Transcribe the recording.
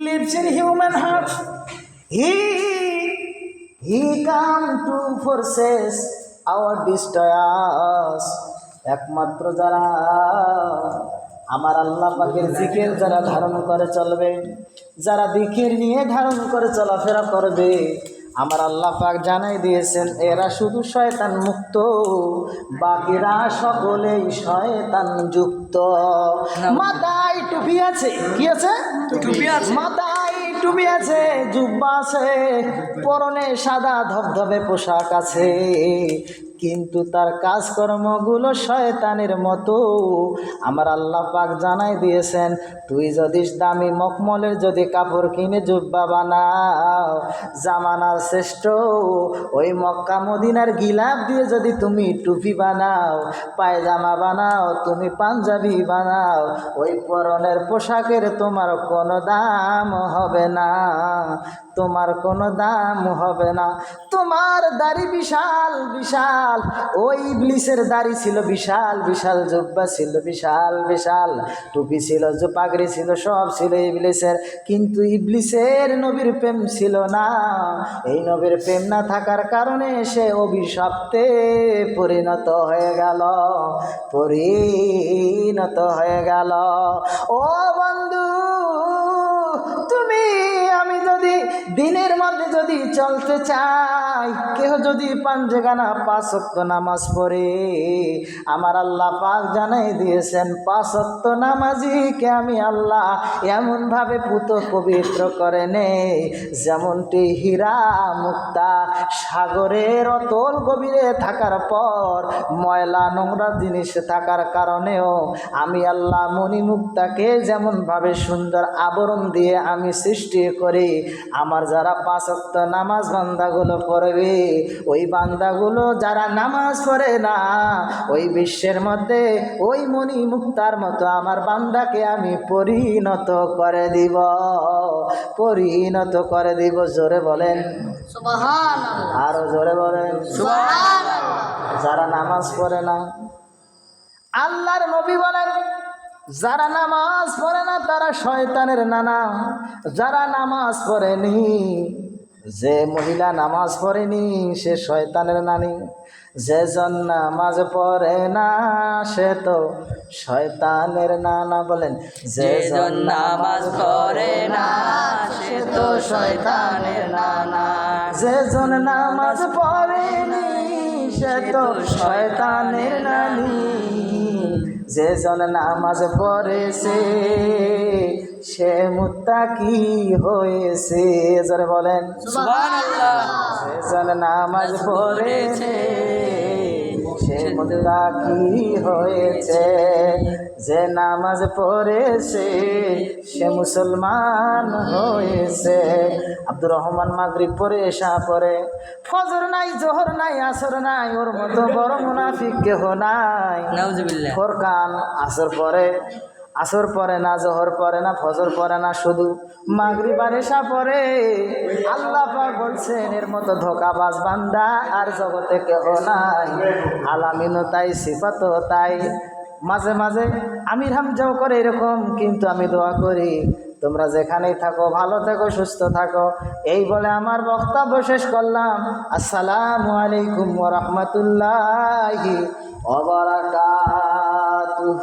lives in human heart. He come to forces our destroyers. একমাত্র যারা আমার আল্লাহ পাকের জিকির যারা ধারণ করে চলবে, যারা জিকির নিয়ে ধারণ করে চলাফেরা করবে, আমার আল্লাহ পাক জানাই দিয়েছেন এরা শুধু শয়তান মুক্ত, বাকিরা সকলেই শয়তান যুক্ত। মাথায় টুপি আছে, কি আছে? টুপি আছে। মাথায় টুপি আছে, জুব্বা আছে, পরনে সাদা ধবধবে পোশাক আছে, কিন্তু তার কাজকর্মগুলো শয়তানের মতো। আমার আল্লাহ পাক জানাই দিয়েছেন তুই যদি দামি মখমলের যদি কাপড় কিনে জুব্বা বানাও, জামানার শ্রেষ্ঠ ওই মক্কা মদিনার গিলাপ দিয়ে যদি তুমি টুপি বানাও, পায়জামা বানাও, তুমি পাঞ্জাবি বানাও, ওই পরনের পোশাকের তোমার কোনো দাম হবে না, তোমার কোনো দাম হবে না। তোমার দাড়ি বিশাল বিশাল, ওই ইবলিসের দাড়ি ছিল বিশাল বিশাল, জুব্বা ছিল বিশাল বিশাল, টুপি ছিল, পাগড়ি ছিল, সব ছিল ইবলিসের, কিন্তু ইবলিসের নবীর প্রেম ছিল না। এই নবীর প্রেম না থাকার কারণে সে অভিশপ্তে পরিণত হয়ে গেল, পরিণত হয়ে গেল। ও বন্ধু, তুমি আমি যদি দিনের মধ্যে যদি চলতে চাই, কেহ যদি পাঞ্জেগানা 5 ওয়াক্ত নামাজ পড়ে, আমার আল্লাহ পাক জানাই দিয়েছেন 5 ওয়াক্ত নামাজিকে আমি আল্লাহ এমনভাবে পুত পবিত্র করে নেই, যেমনটি হীরা মুক্তা সাগরের অতল গভীরে থাকার পর ময়লা নোংরা জিনিস থাকার কারণেও আমি আল্লাহ মণি মুক্তাকে যেমনভাবে সুন্দর আবরণ দিয়ে আমি সৃষ্টি করি, আমার যারা 5 ওয়াক্ত নামাজ বান্দাগুলো পড়বে, ওই বান্দাগুলো যারা নামাজ পড়ে না, ওই বিশ্বের মধ্যে ওই মণি মুক্তার মতো আমার বান্দাকে আমি পরিণত করে দিব, পরিণত করে দিব। জোরে বলেন সুবহানাল্লাহ, আরো জোরে বলেন সুবহানাল্লাহ। যারা নামাজ পড়ে না, আল্লাহর নবী বলেন যারা নামাজ পড়ে না তারা শয়তানের নানা। যারা নামাজ পড়েনি, যে মহিলা নামাজ পড়েনি সে শয়তানের নানি, যেজন নামাজ পড়ে না সে তো শয়তানের নানা। বলেন যেজন নামাজ পড়ে না সে তো শয়তানের নানা, যেজন নামাজ পড়েনি সে তো শয়তানের নানি, যেজন নামাজ পড়েছে সে মুত্তাকি হয়েছে। জোরে বলেন সুবহানাল্লাহ। যেজন নামাজ পড়েছে সে মুত্তাকি হয়েছে, যে নামাজ পড়েছে সে মুসলমান হয়েছে। আব্দুর রহমান মাগরিব পড়ে, এশা পড়ে, ফজর নাই, জোহর নাই, আসর নাই, ওর মতো বড় মুনাফিক কেহ নাই। নাউজুবিল্লাহ। ফোরকান আসর পড়ে, আসর পড়ে না, জোহর পড়ে না, ফজর পড়ে না, শুধু মাগরিব আর এশা পড়ে। আল্লাহ পাক বলছেন এর মতো ধোঁকাবাজ বান্দা আর জগতে কেহ নাই। আলামিনও তাই, সিফাতও তাই। মাঝে মাঝে আমির হামজাও করে এরকম, কিন্তু আমি দোয়া করি তোমরা যেখানেই থাকো ভালো থাকো, সুস্থ থাকো। এই বলে আমার বক্তব্য শেষ করলাম। আসসালামু আলাইকুম ওয়া রাহমাতুল্লাহি ওয়া বারাকাতুহু।